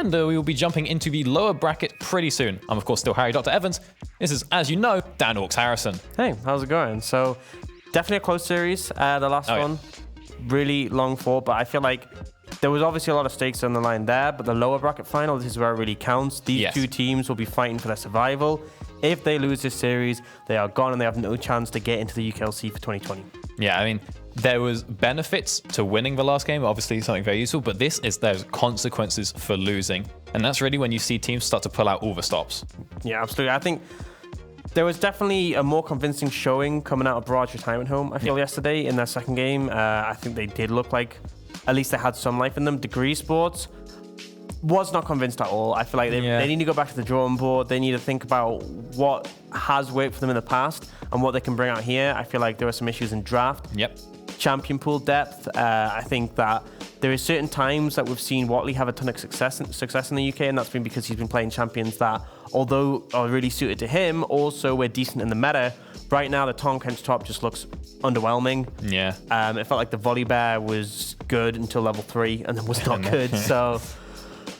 and we will be jumping into the lower bracket pretty soon. I'm, of course, still Harry Dr. Evans. This is, as you know, Dan Orks Harrison. Hey, how's it going? So, definitely a close series. The last one, really long fought, but I feel like there was obviously a lot of stakes on the line there, but the lower bracket final, this is where it really counts. These two teams will be fighting for their survival. If they lose this series, they are gone and they have no chance to get into the UKLC for 2020. Yeah, I mean, there was benefits to winning the last game, obviously something very useful, but there's consequences for losing. And that's really when you see teams start to pull out all the stops. Yeah, absolutely. I think there was definitely a more convincing showing coming out of Barrage Retirement Home, I feel, yesterday in their second game. I think they did look like at least they had some life in them. DegreeSports was not convinced at all. I feel like they need to go back to the drawing board. They need to think about what has worked for them in the past and what they can bring out here. I feel like there were some issues in draft. Champion pool depth. I think that there is certain times that we've seen Watley have a ton of success in the UK, and that's been because he's been playing champions that, although are really suited to him, also were decent in the meta. Right now, the Tom Kent's top just looks underwhelming. Yeah. It felt like the Volley Bear was good until level 3 and then was not good. So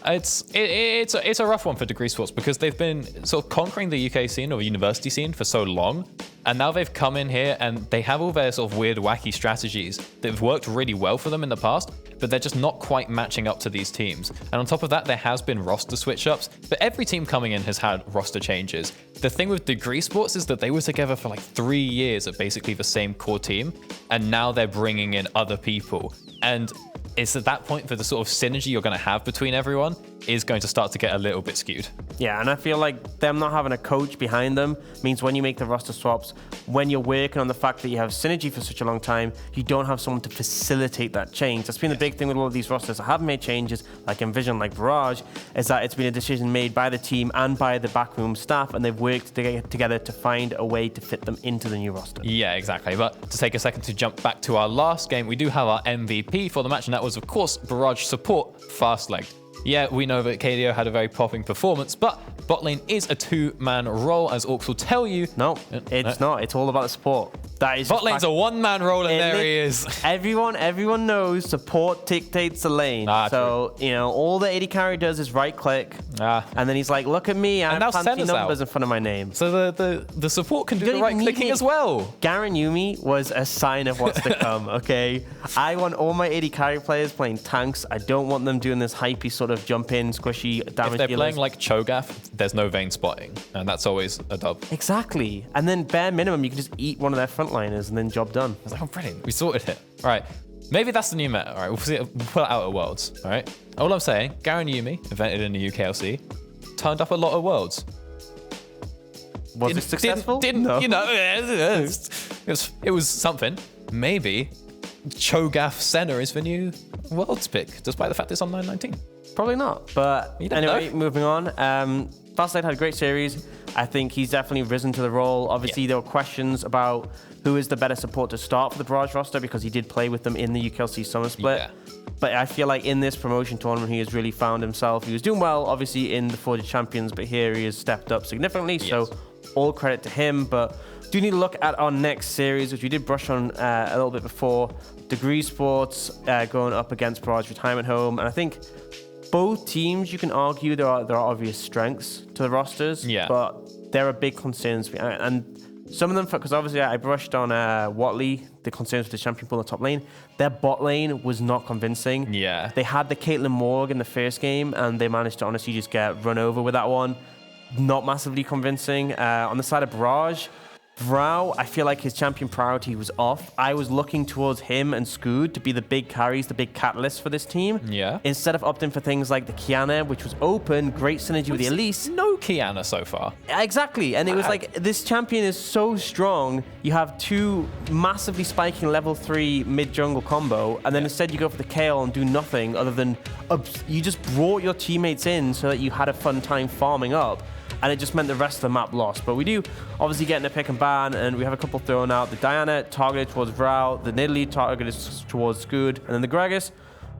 it's a rough one for DegreeSports because they've been sort of conquering the UK scene or university scene for so long, and now they've come in here and they have all their sort of weird, wacky strategies that have worked really well for them in the past, but they're just not quite matching up to these teams. And on top of that, there has been roster switch-ups, but every team coming in has had roster changes. The thing with DegreeSports is that they were together for like 3 years at basically the same core team, and now they're bringing in other people. And it's at that point that the sort of synergy you're going to have between everyone is going to start to get a little bit skewed. Yeah, and I feel like them not having a coach behind them means when you make the roster swaps, when you're working on the fact that you have synergy for such a long time, you don't have someone to facilitate that change. That's been the big thing with all of these rosters that have made changes, like Envision, like Barrage, is that it's been a decision made by the team and by the backroom staff, and they've worked together to find a way to fit them into the new roster. Yeah, exactly. But to take a second to jump back to our last game, we do have our MVP for the match, and that was, of course, Barrage support Fastlegged. Yeah, we know that KDO had a very popping performance, but bot lane is a two-man role, as Orks will tell you. No, it's not. It's all about the support. That is bot lane's a one-man role, and there he is. Everyone knows support dictates the lane. So, true. You know, all the AD carry does is right-click, and then he's like, look at me, I have fancy numbers in front of my name. So the support can do the right-clicking as well. Garen Yumi was a sign of what's to come, okay? I want all my AD carry players playing tanks. I don't want them doing this hypey sort of jump in, squishy damage. If they're playing like Cho'Gath, there's no vein spotting, and that's always a dub. Exactly. And then bare minimum, you can just eat one of their frontliners and then job done. I was like, oh, brilliant. We sorted it. All right. Maybe that's the new meta. All right. We'll pull it out at Worlds. All right. All I'm saying, Garen Yumi, invented in the UKLC, turned up a lot of Worlds. Was it successful? Didn't no. You know, it was something. Maybe Cho'Gath Senna is the new Worlds pick, despite the fact it's on 919. Probably not, but anyway, moving on. Fastlegged had a great series. I think he's definitely risen to the role. Obviously, there were questions about who is the better support to start for the Barrage roster because he did play with them in the UKLC Summer Split. Yeah. But I feel like in this promotion tournament, he has really found himself. He was doing well, obviously, in the Forged Champions, but here he has stepped up significantly. Yes. So all credit to him. But do need to look at our next series, which we did brush on a little bit before. DegreeSports going up against Barrage Retirement Home. And I think both teams, you can argue there are obvious strengths to the rosters, but there are big concerns. And some of them, because obviously I brushed on Watley, the concerns with the champion pool in the top lane. Their bot lane was not convincing. Yeah. They had the Caitlyn Morg in the first game, and they managed to honestly just get run over with that one. Not massively convincing. On the side of Barrage, Vrao, I feel like his champion priority was off. I was looking towards him and Scood to be the big carries, the big catalysts for this team. Yeah. Instead of opting for things like the Kiana, which was open, great synergy with the Elise. No Kiana so far. Exactly. And it was like, this champion is so strong. You have two massively spiking level 3 mid-jungle combo, and then instead you go for the Kayle and do nothing other than you just brought your teammates in so that you had a fun time farming up. And it just meant the rest of the map lost. But we do obviously get in a pick and ban, and we have a couple thrown out. The Diana targeted towards Vrao, the Nidalee targeted towards Scood, and then the Gragas,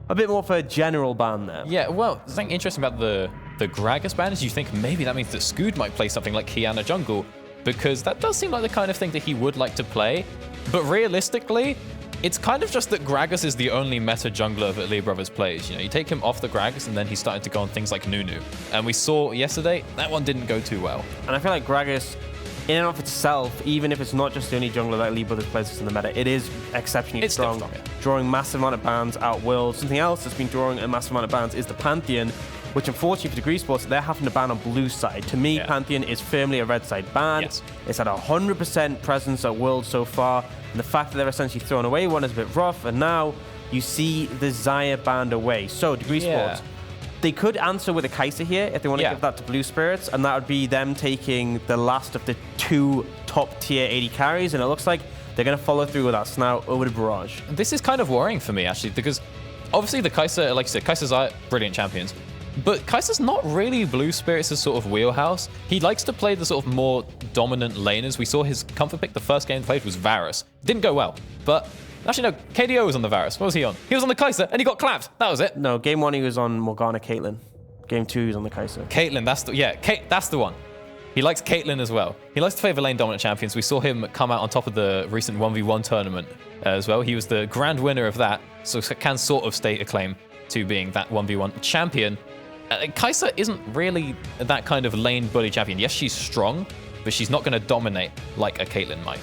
a bit more for a general ban there. Yeah, well, something interesting about the Gragas ban is you think maybe that means that Scood might play something like Kiana jungle, because that does seem like the kind of thing that he would like to play. But realistically, It's kind of just that Gragas is the only meta jungler that Lee Brothers plays. You take him off the Gragas and then he's starting to go on things like Nunu. And we saw yesterday, that one didn't go too well. And I feel like Gragas, in and of itself, even if it's not just the only jungler that Lee Brothers plays in the meta, it is exceptionally strong. Still strong, yeah. Drawing massive amount of bans out World. Something else that's been drawing a massive amount of bans is the Pantheon, which unfortunately for DegreeSports, they're having to ban on blue side. To me, Pantheon is firmly a red side ban. Yes. It's at 100% presence at World so far. And the fact that they're essentially throwing away one is a bit rough. And now you see the Xayah banned away. So DegreeSports, they could answer with a Kai'Sa here if they want to give that to Blue Spirits. And that would be them taking the last of the 2 top tier 80 carries. And it looks like they're going to follow through with that. So now over to Barrage. This is kind of worrying for me, actually, because obviously the Kai'Sa, like you said, Kai'Sa's are brilliant champions. But Kai'Sa's not really Blue Spirits' sort of wheelhouse. He likes to play the sort of more dominant laners. We saw his comfort pick the first game he played was Varus. Didn't go well, but actually no, KDO was on the Varus. What was he on? He was on the Kai'Sa and he got clapped. That was it. No, game 1 he was on Morgana Caitlyn. Game 2 he was on the Kai'Sa. Caitlyn, that's the one. He likes Caitlyn as well. He likes to favor lane dominant champions. We saw him come out on top of the recent 1v1 tournament as well. He was the grand winner of that, so can sort of state a claim to being that 1v1 champion. Kai'Sa isn't really that kind of lane bully champion. Yes, she's strong, but she's not going to dominate like a Caitlyn might.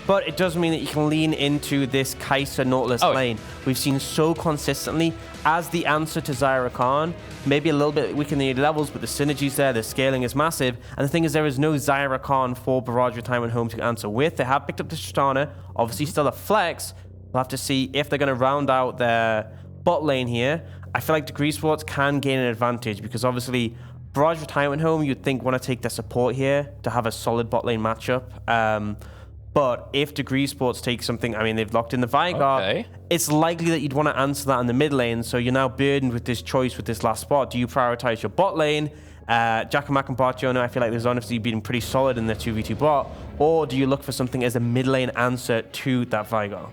But it does mean that you can lean into this Kai'Sa Nautilus lane. We've seen so consistently as the answer to Xayah Khan. Maybe a little bit weak in the levels, but the synergies there, the scaling is massive. And the thing is, there is no Xayah Khan for Barrage Retirement Home to answer with. They have picked up the Tristana, obviously still a flex. We'll have to see if they're going to round out their bot lane here. I feel like DegreeSports can gain an advantage because obviously Barrage Retirement Home, you'd think want to take their support here to have a solid bot lane matchup. But if DegreeSports take something, I mean, they've locked in the Veigar, it's likely that you'd want to answer that in the mid lane. So you're now burdened with this choice with this last spot. Do you prioritize your bot lane? Jackamack and Bartiono, I feel like there's honestly been pretty solid in their 2v2 bot. Or do you look for something as a mid lane answer to that Veigar?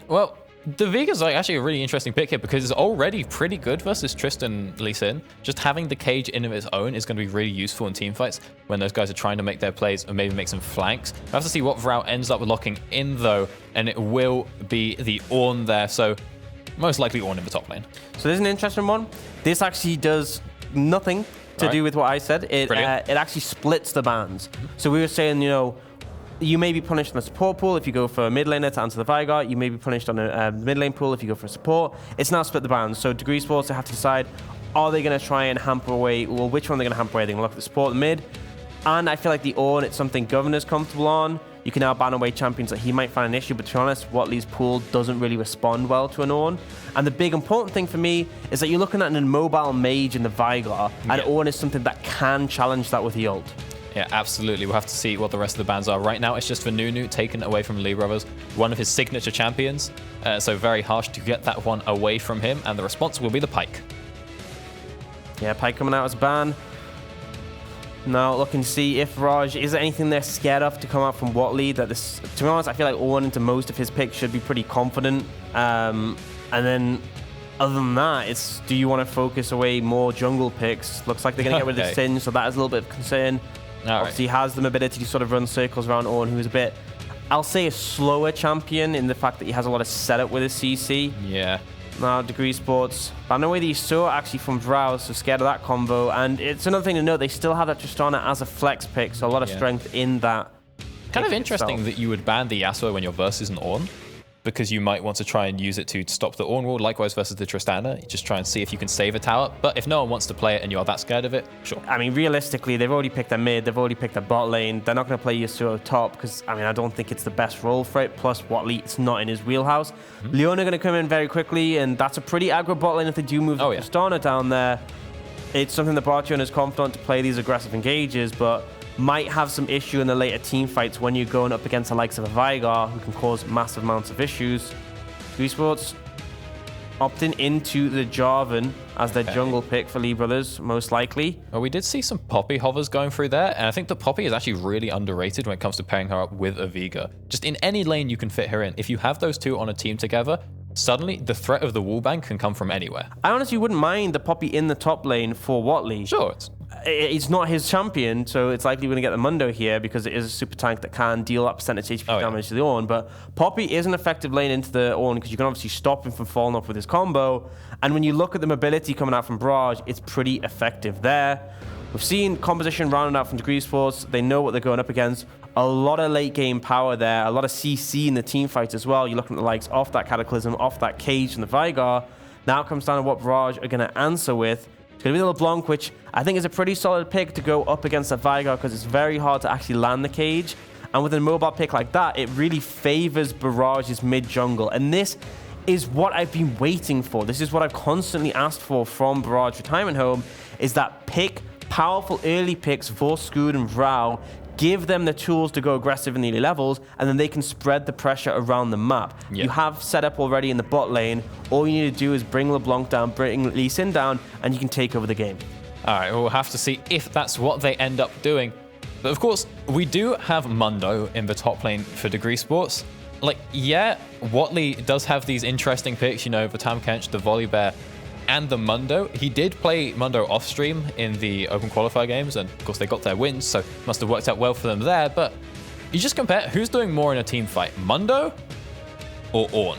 Well, the Veigar's like actually a really interesting pick here because it's already pretty good versus Tristan Lee Sin. Just having the cage in of its own is going to be really useful in teamfights when those guys are trying to make their plays or maybe make some flanks. We have to see what route ends up locking in though, and it will be the Ornn there. So most likely Ornn in the top lane. So there's an interesting one. This actually does nothing to do with what I said. It actually splits the bans. So we were saying, you may be punished on the support pool if you go for a mid laner to answer the Veigar. You may be punished on a mid lane pool if you go for support. It's now split the bans. So DegreeSports, they have to decide, are they going to try and hamper away? Well, which one are they going to hamper away? They're going to look at the support, the mid. And I feel like the Ornn, it's something Governor's comfortable on. You can now ban away champions that he might find an issue. But to be honest, Watley's pool doesn't really respond well to an Ornn. And the big important thing for me is that you're looking at an immobile mage in the Veigar. And Ornn is something that can challenge that with the ult. Yeah, absolutely. We'll have to see what the rest of the bans are. Right now, it's just for Nunu, taken away from Lee Brothers, one of his signature champions. So very harsh to get that one away from him. And the response will be the Pike. Yeah, Pike coming out as a ban. Now looking to see if Raj, is there anything they're scared of to come out from Watley? To be honest, I feel like Ornn into most of his picks should be pretty confident. And then other than that, it's do you want to focus away more jungle picks? Looks like they're going to get rid of Sin, so that is a little bit of concern. Obviously, he has the ability to sort of run circles around Ornn, who's a bit, I'll say, a slower champion in the fact that he has a lot of setup with his CC. Yeah. Now, DegreeSports, I know whether you saw actually from Vrowse, so scared of that combo. And it's another thing to note, they still have that Tristana as a flex pick, so a lot of strength in that. Kind of interesting that you would ban the Yasuo when your versus an Ornn, because you might want to try and use it to stop the Ornn wall. Likewise versus the Tristana, you just try and see if you can save a tower. But if no one wants to play it and you're that scared of it, sure. I mean, realistically, they've already picked their mid, they've already picked their bot lane. They're not going to play Yasuo top because, I mean, I don't think it's the best role for it. Plus, Watley, it's not in his wheelhouse. Leona going to come in very quickly, and that's a pretty aggro bot lane if they do move the Tristana down there. It's something that Bartion is confident to play these aggressive engages, but might have some issue in the later team fights when you're going up against the likes of a Veigar, who can cause massive amounts of issues. DegreeSports opting into the Jarvan as their jungle pick for Lee Brothers, most likely. Well, we did see some Poppy hovers going through there, and I think the Poppy is actually really underrated when it comes to pairing her up with a Veigar. Just in any lane you can fit her in. If you have those two on a team together, suddenly the threat of the wallbang can come from anywhere. I honestly wouldn't mind the Poppy in the top lane for Watley. Sure. It's not his champion, so it's likely we're going to get the Mundo here because it is a super tank that can deal up percentage HP damage to the Ornn. But Poppy is an effective lane into the Ornn because you can obviously stop him from falling off with his combo. And when you look at the mobility coming out from Barrage, it's pretty effective there. We've seen composition rounded out from DegreeSports. They know what they're going up against. A lot of late game power there, a lot of CC in the team fights as well. You're looking at the likes off that Cataclysm, off that Cage and the Vigar. Now it comes down to what Barrage are going to answer with. It's going to be the LeBlanc, which I think is a pretty solid pick to go up against a Vigar because it's very hard to actually land the Cage. And with a mobile pick like that, it really favors Barrage's mid-jungle. And this is what I've been waiting for. This is what I've constantly asked for from Barrage Retirement Home, is that pick powerful early picks for Scoot and Vrao, give them the tools to go aggressive in the early levels, and then they can spread the pressure around the map. Yep. You have set up already in the bot lane. All you need to do is bring LeBlanc down, bring Lee Sin down, and you can take over the game. All right, we'll have to see if that's what they end up doing. But of course, we do have Mundo in the top lane for DegreeSports. Like, yeah, Watley does have these interesting picks, you know, the Tam Kench, the Volibear, and the Mundo. He did play Mundo off stream in the Open Qualifier games, and of course they got their wins, so must have worked out well for them there. But you just compare who's doing more in a team fight, Mundo or Ornn?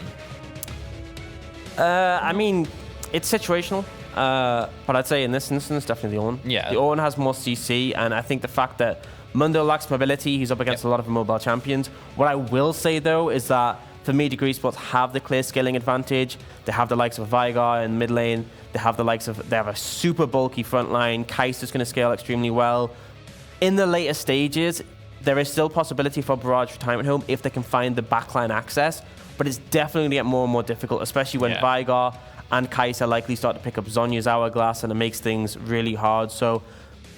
I mean, it's situational, but I'd say in this instance, definitely the Ornn. Yeah. The Ornn has more CC, and I think the fact that Mundo lacks mobility, he's up against a lot of mobile champions. What I will say though is that for me, DegreeSports have the clear scaling advantage. They have the likes of Vigar in mid lane. They have a super bulky front line. Kai'Sa's going to scale extremely well. In the later stages, there is still possibility for Barrage Retirement Home if they can find the backline access, but it's definitely going to get more and more difficult, especially when Vigar and Kai'Sa likely start to pick up Zhonya's Hourglass, and it makes things really hard. So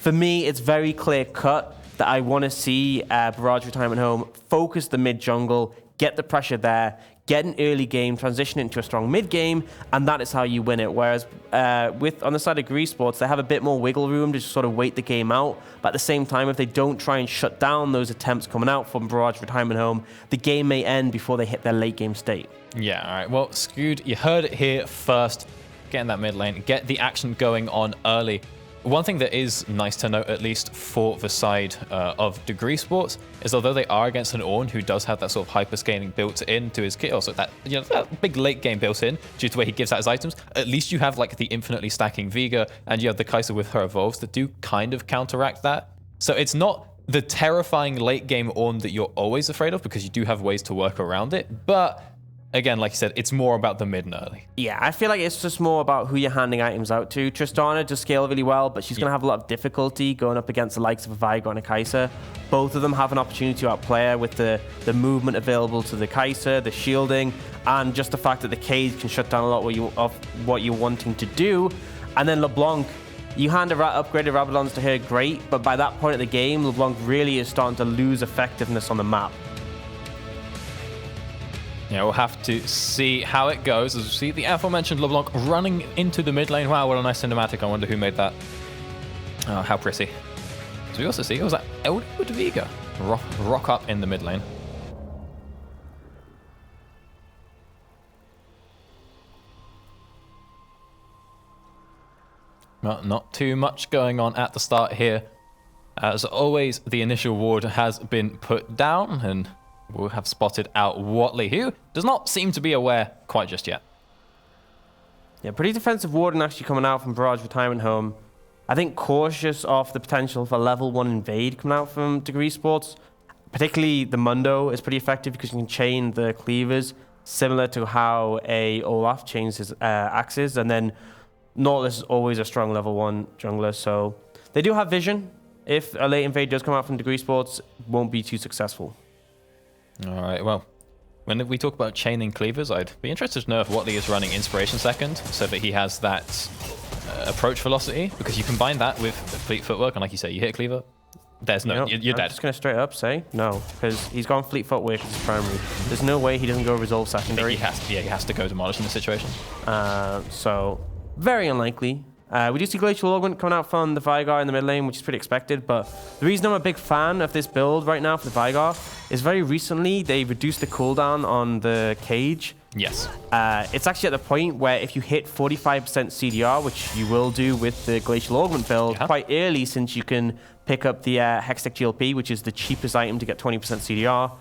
for me, it's very clear cut that I want to see Barrage Retirement Home focus the mid jungle, get the pressure there, get an early game, transition into a strong mid game, and that is how you win it. Whereas on the side of DegreeSports, they have a bit more wiggle room to just sort of wait the game out. But at the same time, if they don't try and shut down those attempts coming out from Barrage Retirement Home, the game may end before they hit their late game state. Yeah, all right. Well, Scoot, you heard it here first. Get in that mid lane, get the action going on early. One thing that is nice to note, at least for the side of DegreeSports, is although they are against an Ornn who does have that sort of hyperscaling built into his kit, also that, you know, that big late game built in due to the way he gives out his items, at least you have like the infinitely stacking Veigar, and you have the Kai'Sa with her evolves that do kind of counteract that. So it's not the terrifying late game Ornn that you're always afraid of, because you do have ways to work around it, but again, like you said, it's more about the mid and early. Yeah, I feel like it's just more about who you're handing items out to. Tristana does scale really well, but she's going to have a lot of difficulty going up against the likes of a Vigar and a Kai'Sa. Both of them have an opportunity to outplay her with the movement available to the Kai'Sa, the shielding, and just the fact that the Cage can shut down a lot of what you're wanting to do. And then LeBlanc, you hand upgraded Rabadons to her, great, but by that point of the game, LeBlanc really is starting to lose effectiveness on the map. Yeah, we'll have to see how it goes. As we see the aforementioned LeBlanc running into the mid lane. Wow, what a nice cinematic. I wonder who made that. Oh, how pretty. So we also see, was that Elder with Veigar? Rock up in the mid lane. Well, not too much going on at the start here. As always, the initial ward has been put down, and we'll have spotted out Watley, who does not seem to be aware quite just yet. Yeah, pretty defensive warden actually coming out from Barrage Retirement Home. I think cautious of the potential for level 1 invade coming out from DegreeSports. Particularly the Mundo is pretty effective because you can chain the cleavers, similar to how a Olaf chains his axes. And then Nautilus is always a strong level 1 jungler, so they do have vision. If a late invade does come out from DegreeSports, it won't be too successful. All right, well, when we talk about chaining cleavers, I'd be interested to know if Watley is running Inspiration Second so that he has that approach velocity, because you combine that with Fleet Footwork, and like you say, you hit a cleaver, there's no, you're dead. I'm just going to straight up say no, because he's gone Fleet Footwork as his primary. There's no way he doesn't go Resolve Secondary. He has to go Demolish in this situation. So, very unlikely. We do see Glacial Augment coming out from the Vigar in the mid lane, which is pretty expected, but the reason I'm a big fan of this build right now for the Vigar is very recently they reduced the cooldown on the Cage Yes. It's actually at the point where if you hit 45% CDR, which you will do with the Glacial Augment build quite early, since you can pick up the Hextech GLP, which is the cheapest item to get 20% CDR,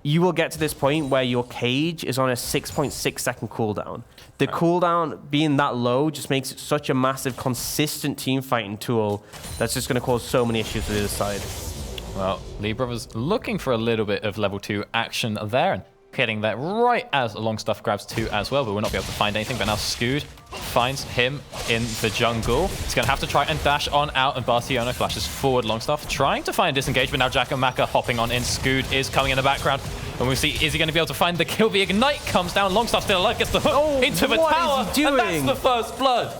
you will get to this point where your cage is on a 6.6 second cooldown. The cooldown being that low just makes it such a massive, consistent team fighting tool that's just going to cause so many issues to the other side. Well, Lee Brothers looking for a little bit of level 2 action there, and hitting that right as Longstaff grabs 2 as well, but we'll not be able to find anything. But now Scood finds him in the jungle. He's going to have to try and dash on out, and Barciono flashes forward. Longstaff trying to find disengagement. Now Jack and Maka hopping on in. Scood is coming in the background, and we'll see, is he going to be able to find the kill? The Ignite comes down. Longstaff still alive, gets the hook into the tower, and that's the first blood.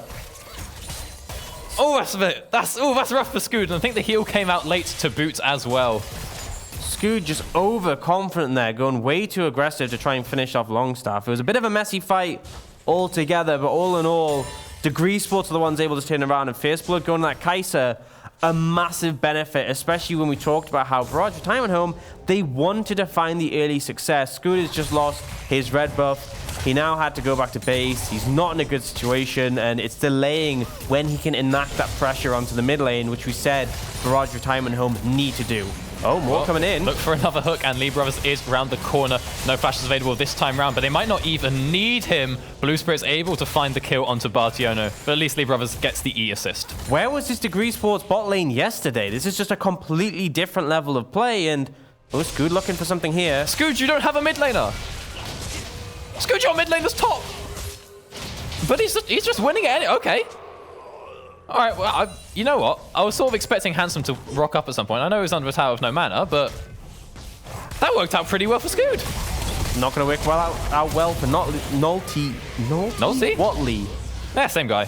Oh, that's a bit. That's rough for Scood, and I think the heal came out late to boot as well. Scood just overconfident there, going way too aggressive to try and finish off Longstaff. It was a bit of a messy fight altogether, but all in all, DegreeSports are the ones able to turn around, and Fierce Blood going to that Kai'Sa, a massive benefit, especially when we talked about how Barrage Retirement Home, they wanted to find the early success. Scood has just lost his red buff. He now had to go back to base. He's not in a good situation, and it's delaying when he can enact that pressure onto the mid lane, which we said Barrage Retirement Home need to do. Oh, more coming in. Look for another hook, and Lee Brothers is round the corner. No flashes available this time round, but they might not even need him. Blue Spirit's able to find the kill onto Barciono, but at least Lee Brothers gets the E assist. Where was this DegreeSports bot lane yesterday? This is just a completely different level of play, and Scood looking for something here. Scood, you don't have a mid laner. Scood, your mid laner's top. But he's just winning it. Okay. All right, well, you know what? I was sort of expecting Handsome to rock up at some point. I know he was under a tower of no mana, but that worked out pretty well for Scood. Not going to work out well for Nolty. Watley. Yeah, same guy.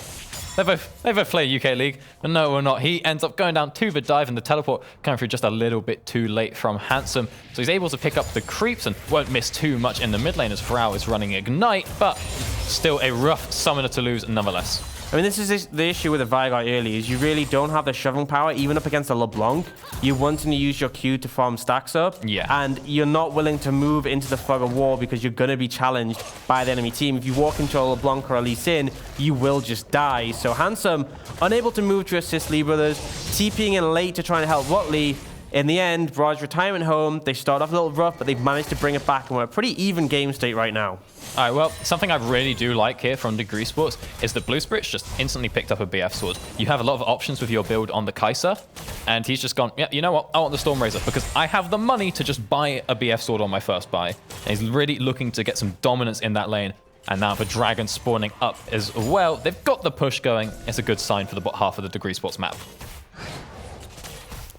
They both play UK League, but no, we're not. He ends up going down to the dive, and the teleport coming through just a little bit too late from Handsome. So he's able to pick up the creeps and won't miss too much in the mid lane as Vrao is running Ignite, but still a rough summoner to lose nonetheless. I mean, this is the issue with the Veigar early, is you really don't have the shoving power, even up against a LeBlanc. You're wanting to use your Q to farm stacks up, and you're not willing to move into the fog of war because you're going to be challenged by the enemy team. If you walk into a LeBlanc or a Lee Sin, you will just die. So Handsome, unable to move to assist Lee Brothers, TPing in late to try and help Watley. In the end, Barrage Retirement Home, they start off a little rough, but they've managed to bring it back, and we're at a pretty even game state right now. All right, well, something I really do like here from DegreeSports is that Blue Spirit's just instantly picked up a BF sword. You have a lot of options with your build on the Kai'Sa, and he's just gone, yeah, you know what? I want the Stormrazor because I have the money to just buy a BF sword on my first buy. And he's really looking to get some dominance in that lane. And now the Dragon spawning up as well. They've got the push going. It's a good sign for the bot half of the DegreeSports map.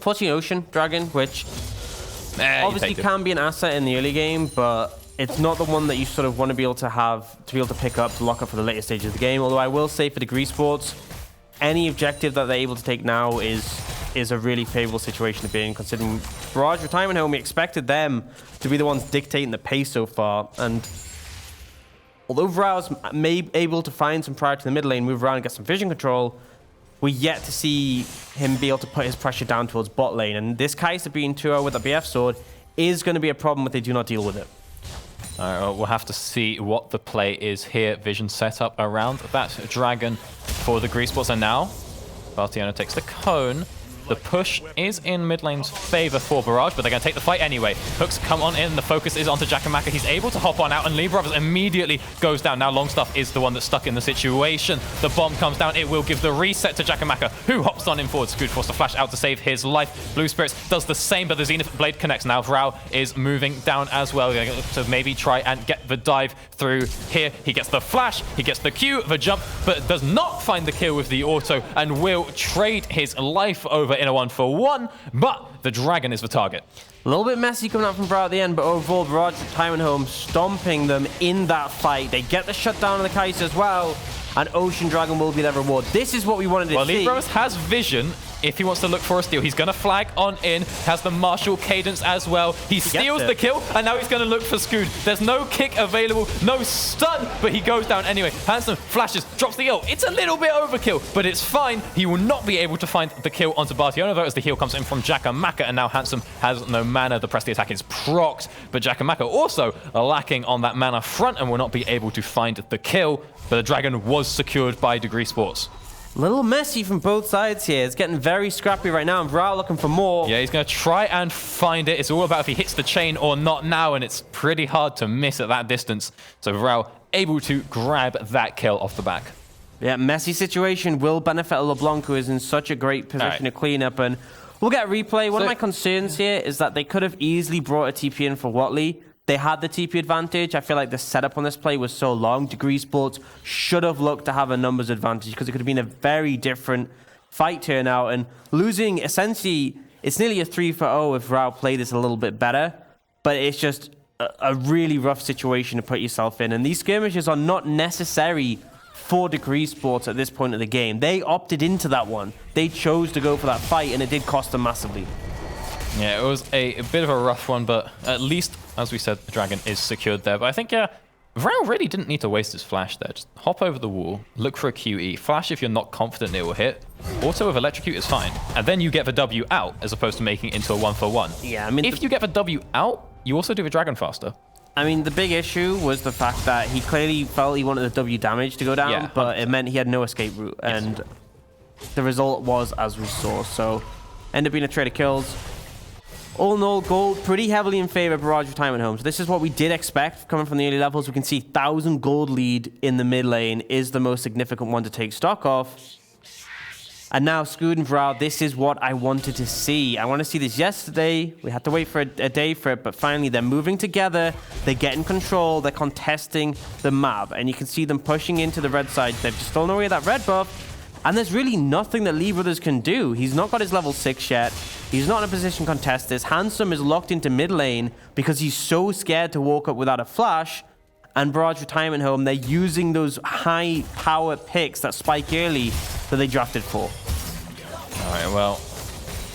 14 Ocean Dragon, which obviously can be an asset in the early game, but it's not the one that you sort of want to be able to pick up to lock up for the later stages of the game. Although I will say for DegreeSports, any objective that they're able to take now is a really favorable situation to be in, considering Barrage Retirement Home, we expected them to be the ones dictating the pace so far. And although Vrao's able to find some priority in the mid lane, move around and get some vision control, we're yet to see him be able to put his pressure down towards bot lane. And this Kai'Sa being 2-0 with a BF sword is going to be a problem if they do not deal with it. All right, well, we'll have to see what the play is here. Vision set up around that Dragon for the DegreeSports. And now, Barciono takes the cone. The push is in mid lane's favor for Barrage, but they're going to take the fight anyway. Hooks come on in. The focus is onto Jack and Maka. He's able to hop on out, and Lee Brothers immediately goes down. Now Longstaff is the one that's stuck in the situation. The bomb comes down. It will give the reset to Jack and Maka, who hops on in forward. Scood forced to flash out to save his life. Blue Spirits does the same, but the Zenith Blade connects. Now Vrao is moving down as well. To maybe try and get the dive through here. He gets the flash. He gets the Q, the jump, but does not find the kill with the auto, and will trade his life over in a 1-for-1, but the Dragon is the target. A little bit messy coming out from Vrao at the end, but overall, Barrage Retirement Home stomping them in that fight. They get the shutdown on the Kai'Sa as well, and Ocean Dragon will be their reward. This is what we wanted to see. Well, Lee Brothers has vision, if he wants to look for a steal, he's going to flag on in, has the martial cadence as well. He steals the kill, and now he's going to look for Scoot. There's no kick available, no stun, but he goes down anyway. Handsome flashes, drops the ult. It's a little bit overkill, but it's fine. He will not be able to find the kill onto Bartiono, though, as the heal comes in from Jakamaka, and now Handsome has no mana. The press the attack is procced, but Jakamaka also lacking on that mana front and will not be able to find the kill, but the Dragon was secured by DegreeSports. A little messy from both sides here. It's getting very scrappy right now, and Vrao looking for more. Yeah, he's going to try and find it. It's all about if he hits the chain or not now, and it's pretty hard to miss at that distance. So Vrao able to grab that kill off the back. Yeah, messy situation will benefit LeBlanc, who is in such a great position to clean up, and we'll get a replay. One of my concerns here is that they could have easily brought a TP in for Watley. They had the TP advantage. I feel like the setup on this play was so long. DegreeSports should have looked to have a numbers advantage because it could have been a very different fight turnout. And losing, essentially, it's nearly a 3-0 if Vrao played this a little bit better. But it's just a really rough situation to put yourself in. And these skirmishes are not necessary for DegreeSports at this point of the game. They opted into that one. They chose to go for that fight, and it did cost them massively. Yeah, it was a bit of a rough one, but at least, as we said, the Dragon is secured there. But I think, yeah, Vrao really didn't need to waste his flash there. Just hop over the wall, look for a QE, flash if you're not confident it will hit. Auto with Electrocute is fine. And then you get the W out, as opposed to making it into a 1-for-1. Yeah, I mean... If you get the W out, you also do the Dragon faster. I mean, the big issue was the fact that he clearly felt he wanted the W damage to go down, but it meant he had no escape route. And the result was as we saw. So, ended up being a trade of kills. All in all, gold pretty heavily in favor of Barrage Retirement Home. So this is what we did expect coming from the early levels. We can see 1,000 gold lead in the mid lane is the most significant one to take stock of. And now Scoot and Vrao, this is what I wanted to see. I want to see this yesterday. We had to wait for a day for it, but finally they're moving together. They're getting control. They're contesting the map. And you can see them pushing into the red side. They've just stolen away that red buff. And there's really nothing that Lee Brothers can do. He's not got his level 6 yet. He's not in a position to contest this. Handsome is locked into mid lane because he's so scared to walk up without a flash. And Barrage Retirement Home, they're using those high power picks that spike early that they drafted for. All right, well,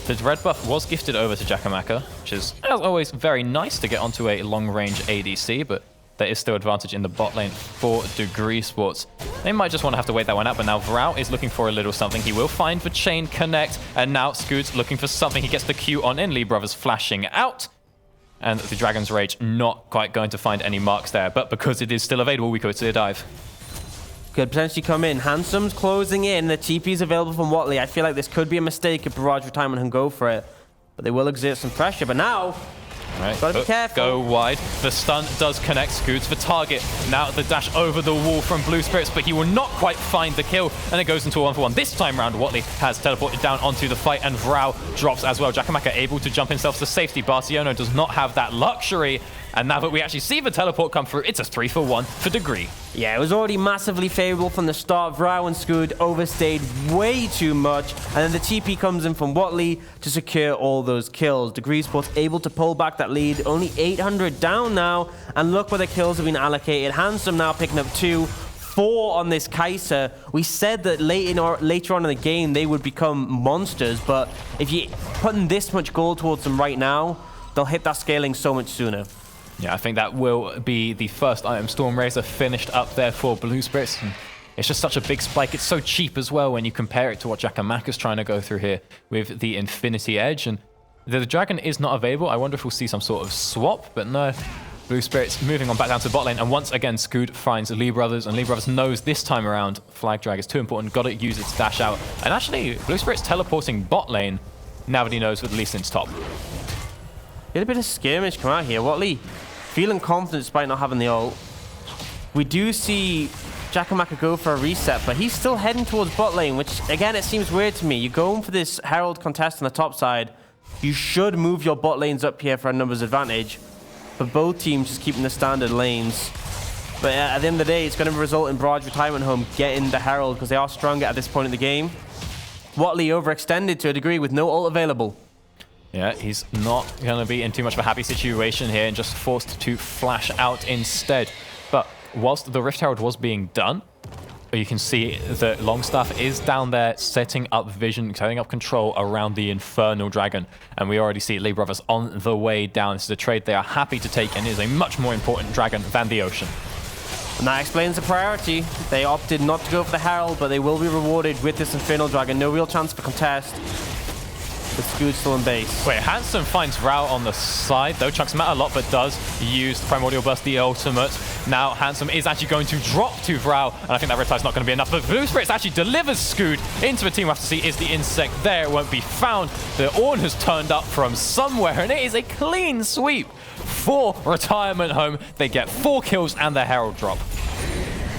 the red buff was gifted over to Jakamaka, which is, as always, very nice to get onto a long-range ADC, but there is still advantage in the bot lane for DegreeSports. They might just want to have to wait that one out, but now Vrao is looking for a little something. He will find the chain connect, and now Scoot's looking for something. He gets the Q on in, Lee Brothers flashing out, and the Dragon's Rage not quite going to find any marks there, but because it is still available, we go to the dive. Could potentially come in. Handsome's closing in. The TP's available from Watley. I feel like this could be a mistake if Barrage Retirement can go for it, but they will exert some pressure. But now, right, gotta be careful. Go wide. The stun does connect. Scoots the target. Now the dash over the wall from Blue Spirits, but he will not quite find the kill, and it goes into a 1-for-1. This time round, Watley has teleported down onto the fight, and Vrao drops as well. Jakamaka able to jump himself to safety. Barciono does not have that luxury, and now that we actually see the teleport come through, it's a 3-for-1 for Degree. Yeah, it was already massively favorable from the start. Vrao and Scoot overstayed way too much, and then the TP comes in from Watley to secure all those kills. DegreeSports able to pull back that lead, only 800 down now, and look where the kills have been allocated. Handsome now picking up 2, 4 on this Kai'Sa. We said that later on in the game they would become monsters, but if you're putting this much gold towards them right now, they'll hit that scaling so much sooner. Yeah, I think that will be the first item. Storm Razor finished up there for Blue Spirits. It's just such a big spike. It's so cheap as well when you compare it to what Jakamaka's trying to go through here with the Infinity Edge. And the Dragon is not available. I wonder if we'll see some sort of swap, but no. Blue Spirits moving on back down to the bot lane. And once again, Scoot finds Lee Brothers, and Lee Brothers knows this time around Flag Drag is too important. Got to use its dash out. And actually, Blue Spirits teleporting bot lane now that he knows that Lee Sin's top. Get a bit of skirmish come out here. Watley feeling confident despite not having the ult. We do see Jakamaka go for a reset, but he's still heading towards bot lane, which, again, it seems weird to me. You're going for this Herald contest on the top side. You should move your bot lanes up here for a numbers advantage, but both teams just keeping the standard lanes. But at the end of the day, it's going to result in Barrage Retirement Home getting the Herald because they are stronger at this point in the game. Watley overextended to a degree with no ult available. Yeah, he's not going to be in too much of a happy situation here and just forced to flash out instead. But whilst the Rift Herald was being done, you can see that Longstaff is down there setting up vision, setting up control around the Infernal Dragon. And we already see Lee Brothers on the way down. This is a trade they are happy to take, and it is a much more important dragon than the Ocean. And that explains the priority. They opted not to go for the Herald, but they will be rewarded with this Infernal Dragon. No real chance for contest. With Scoot still in base. Wait, Handsome finds Rao on the side, though. Chunks him out a lot, but does use the Primordial Burst, the ultimate. Now, Handsome is actually going to drop to Rao, and I think that Riptide's not going to be enough. But Blue Spirits actually delivers Scoot into the team. We'll have to see, is the insect there? It won't be found. The Orn has turned up from somewhere, and it is a clean sweep for Retirement Home. They get 4 kills and the Herald drop.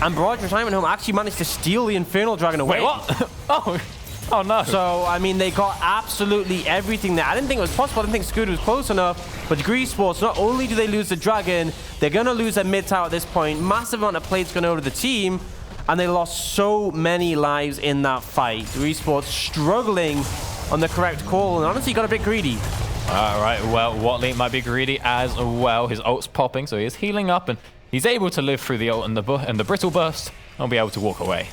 And Barrage Retirement Home actually managed to steal the Infernal Dragon away. Wait, what? Oh no. So, I mean, they got absolutely everything there. I didn't think it was possible. I didn't think Scooter was close enough. But DegreeSports, not only do they lose the Dragon, they're going to lose their mid tower at this point. Massive amount of plates going over to the team. And they lost so many lives in that fight. DegreeSports struggling on the correct call. And honestly, got a bit greedy. All right, well, Watley might be greedy as well. His ult's popping, so he is healing up. And he's able to live through the ult and the Brittle Burst and be able to walk away.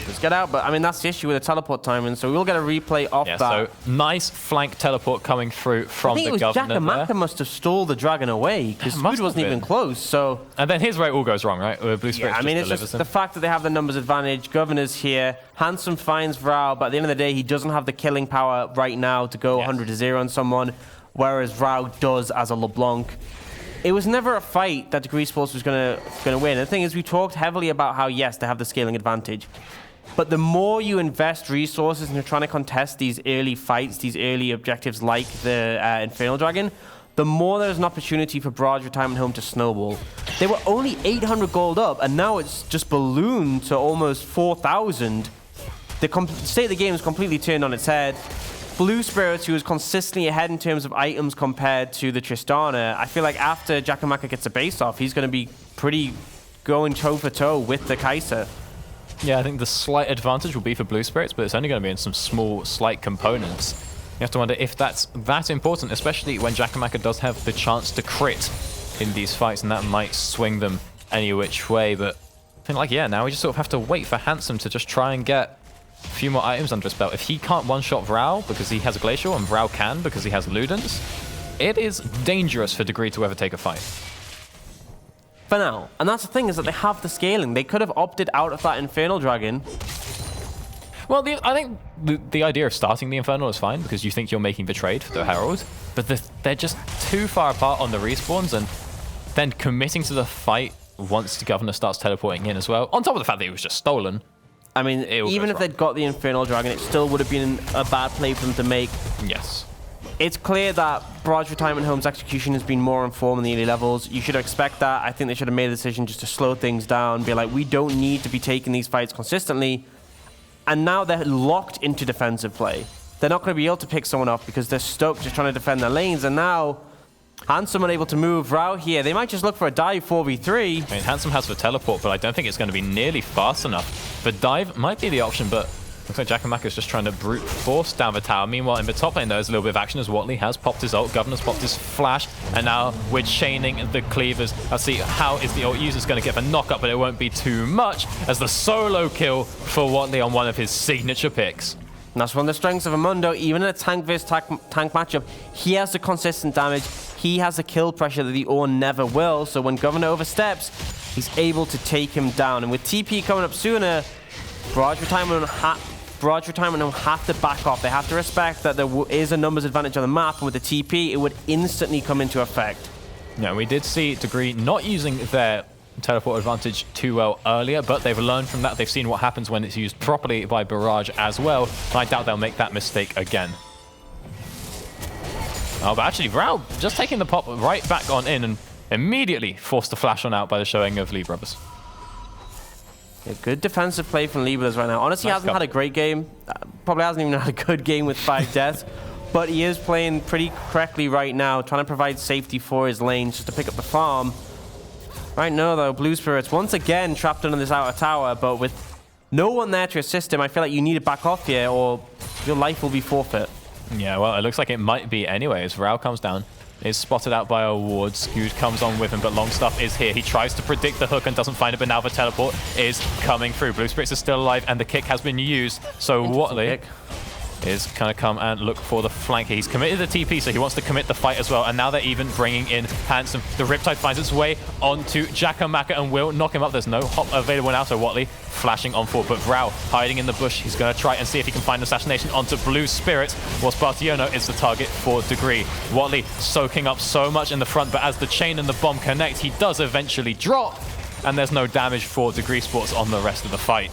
Just get out, but I mean, that's the issue with the teleport timing, so we'll get a replay off that. So nice flank teleport coming through from the governor. I think it was Jakamaka must have stole the dragon away, because Scoot wasn't even close, so... And then here's where it all goes wrong, right? Blue Spirits I mean, it's just the fact that they have the numbers advantage. Governor's here. Handsome finds Rao, but at the end of the day, he doesn't have the killing power right now to go 100-0 on someone, whereas Rao does as a LeBlanc. It was never a fight that DegreeSports was going to win. The thing is, we talked heavily about how, yes, they have the scaling advantage. But the more you invest resources into trying to contest these early fights, these early objectives like the Infernal Dragon, the more there's an opportunity for Barrage Retirement Home to snowball. They were only 800 gold up, and now it's just ballooned to almost 4,000. The state of the game is completely turned on its head. Blue Spirits, who is consistently ahead in terms of items compared to the Tristana, I feel like after Jakamaka gets a base off, he's going to be pretty going toe-for-toe with the Kai'Sa. Yeah, I think the slight advantage will be for Blue Spirits, but it's only going to be in some small, slight components. You have to wonder if that's that important, especially when Jakamaka does have the chance to crit in these fights, and that might swing them any which way. But I think, like, yeah, now we just sort of have to wait for Handsome to just try and get a few more items under his belt. If he can't one-shot Vrao because he has a Glacial, and Vrao can because he has Ludens, it is dangerous for Degree to ever take a fight. For now. And that's the thing, is that they have the scaling. They could have opted out of that Infernal Dragon. Well, I think the idea of starting the Infernal is fine because you think you're making the trade for the Herald, but they're just too far apart on the respawns, and then committing to the fight once the Governor starts teleporting in as well, on top of the fact that it was just stolen. I mean, even if they'd got the Infernal Dragon, it still would have been a bad play for them to make. Yes. It's clear that Barrage Retirement Home's execution has been more informed in the early levels. You should expect that. I think they should have made a decision just to slow things down, be like, we don't need to be taking these fights consistently. And now they're locked into defensive play. They're not going to be able to pick someone off because they're stuck just trying to defend their lanes. And now, Handsome unable to move Rao here. They might just look for a dive 4v3. I mean, Handsome has the teleport, but I don't think it's going to be nearly fast enough. The dive might be the option, but looks like Jakamaka is just trying to brute force down the tower. Meanwhile, in the top lane, there's a little bit of action as Watley has popped his ult, Governor's popped his flash, and now we're chaining the cleavers. I'll see how is the ult user's going to get the knock-up, but it won't be too much as the solo kill for Watley on one of his signature picks. And that's one of the strengths of Amundo. Even in a tank versus tank matchup, he has the consistent damage. He has the kill pressure that the Orn never will. So when Governor oversteps, he's able to take him down. And with TP coming up sooner, Barrage Retirement will have to back off. They have to respect that there is a numbers advantage on the map, and with the TP, it would instantly come into effect. Yeah, we did see Degree not using their teleport advantage too well earlier, but they've learned from that. They've seen what happens when it's used properly by Barrage as well, and I doubt they'll make that mistake again. Oh, but actually, Vrao just taking the pop right back on in and immediately forced the flash on out by the showing of Lee Brothers. Yeah, good defensive play from Lee Brothers right now. Honestly, he hasn't had a great game. Probably hasn't even had a good game with 5 deaths. But he is playing pretty correctly right now, trying to provide safety for his lanes just to pick up the farm. Right now, though, Blue Spirits once again trapped under this outer tower, but with no one there to assist him, I feel like you need to back off here or your life will be forfeit. Yeah, well, it looks like it might be anyway as Vrao comes down. is spotted out by a ward. Scoot comes on with him, but Longstaff is here. He tries to predict the hook and doesn't find it, but now the teleport is coming through. Blue Spirits is still alive, and the kick has been used. So Watley is going to come and look for the flank here. He's committed the TP, so he wants to commit the fight as well. And now they're even bringing in Handsome. The Riptide finds its way onto Jakamaka and will knock him up. There's no hop available now, so Watley flashing on forward. But Vrao hiding in the bush. He's going to try and see if he can find assassination onto Blue Spirits, whilst Bartiono is the target for Degree. Watley soaking up so much in the front, but as the chain and the bomb connect, he does eventually drop. And there's no damage for DegreeSports on the rest of the fight.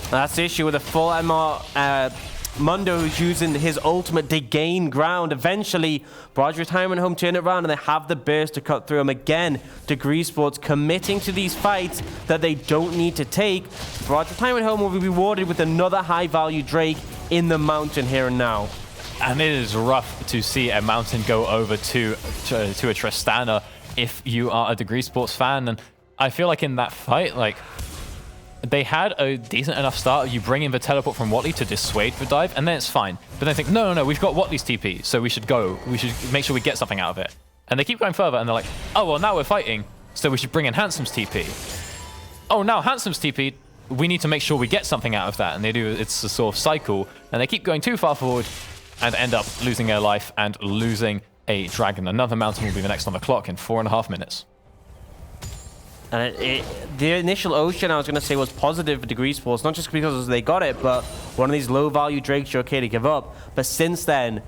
That's the issue with a full MR. Mundo, who's using his ultimate to gain ground. Eventually, Barrage Retirement Home turn it around and they have the burst to cut through him again. DegreeSports committing to these fights that they don't need to take. Barrage Retirement Home will be rewarded with another high-value Drake in the mountain here and now. And it is rough to see a mountain go over to a Tristana if you are a DegreeSports fan. And I feel like in that fight, like, they had a decent enough start. You bring in the teleport from Watley to dissuade the dive, and then it's fine. But they think, no, we've got Watley's TP, so we should go. We should make sure we get something out of it. And they keep going further, and they're like, oh, well, now we're fighting, so we should bring in Handsome's TP. Oh, now Handsome's TP, we need to make sure we get something out of that. And they do, it's a sort of cycle, and they keep going too far forward and end up losing their life and losing a dragon. Another mountain will be the next on the clock in 4.5 minutes. And the initial Ocean, I was going to say, was positive for DegreeSports, not just because they got it, but one of these low-value Drakes you're okay to give up. But since then,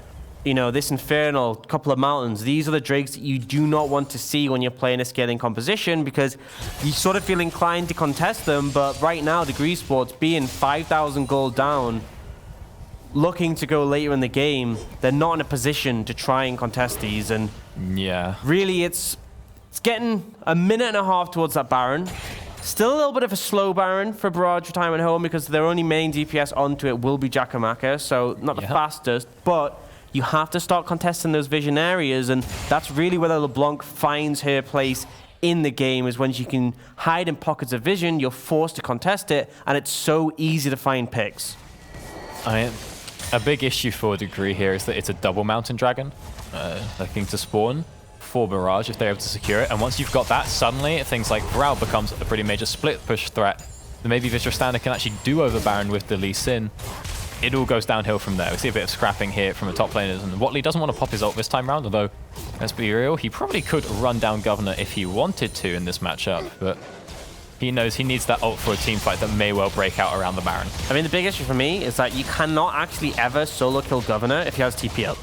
you know, this Infernal, couple of mountains, these are the Drakes that you do not want to see when you're playing a scaling composition, because you sort of feel inclined to contest them. But right now, DegreeSports, being 5,000 gold down, looking to go later in the game, they're not in a position to try and contest these. And yeah, really, it's getting a minute and a half towards that Baron. Still a little bit of a slow Baron for Barrage Retirement Home because their only main DPS onto it will be Jakamaka, so not the fastest, but you have to start contesting those vision areas, and that's really where LeBlanc finds her place in the game, is when you can hide in pockets of vision, you're forced to contest it, and it's so easy to find picks. A big issue for Degree here is that it's a double Mountain Dragon looking to spawn for Barrage if they're able to secure it. And once you've got that, suddenly things like Vrao becomes a pretty major split push threat. Then maybe Vitrastana can actually do over Baron with the Lee Sin. It all goes downhill from there. We see a bit of scrapping here from the top laners, and Watley doesn't want to pop his ult this time round, although, let's be real, he probably could run down Governor if he wanted to in this matchup, but he knows he needs that ult for a team fight that may well break out around the Baron. I mean, the big issue for me is that you cannot actually ever solo kill Governor if he has TP out,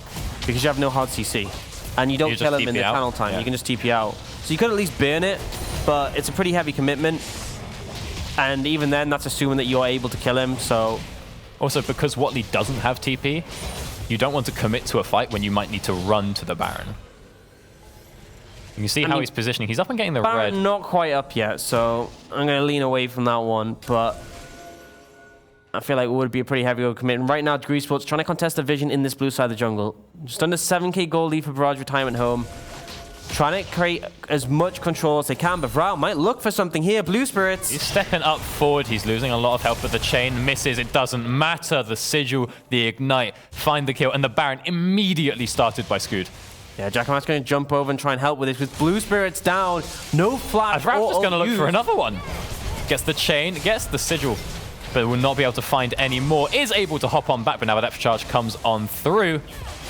because you have no hard CC. And you don't kill him in the channel time. You can just TP out. So you could at least burn it, but it's a pretty heavy commitment. And even then, that's assuming that you're able to kill him, so... Also, because Watley doesn't have TP, you don't want to commit to a fight when you might need to run to the Baron. You can see how he's positioning. He's up and getting the Baron red. Not quite up yet, so I'm going to lean away from that one, but... I feel like it would be a pretty heavy commitment. Right now, DegreeSports trying to contest the vision in this blue side of the jungle. Just under 7k gold lead for Barrage Retirement Home. Trying to create as much control as they can, but Vrao might look for something here. Blue Spirits. He's stepping up forward. He's losing a lot of health, but the chain misses. It doesn't matter. The Sigil, the Ignite, find the kill, and the Baron immediately started by Scoot. Yeah, Jackamat's going to jump over and try and help with this with Blue Spirits down. No flash. Vrao just going to look for another one. Gets the chain, gets the Sigil, but will not be able to find any more. Is able to hop on back, but now the depth charge comes on through.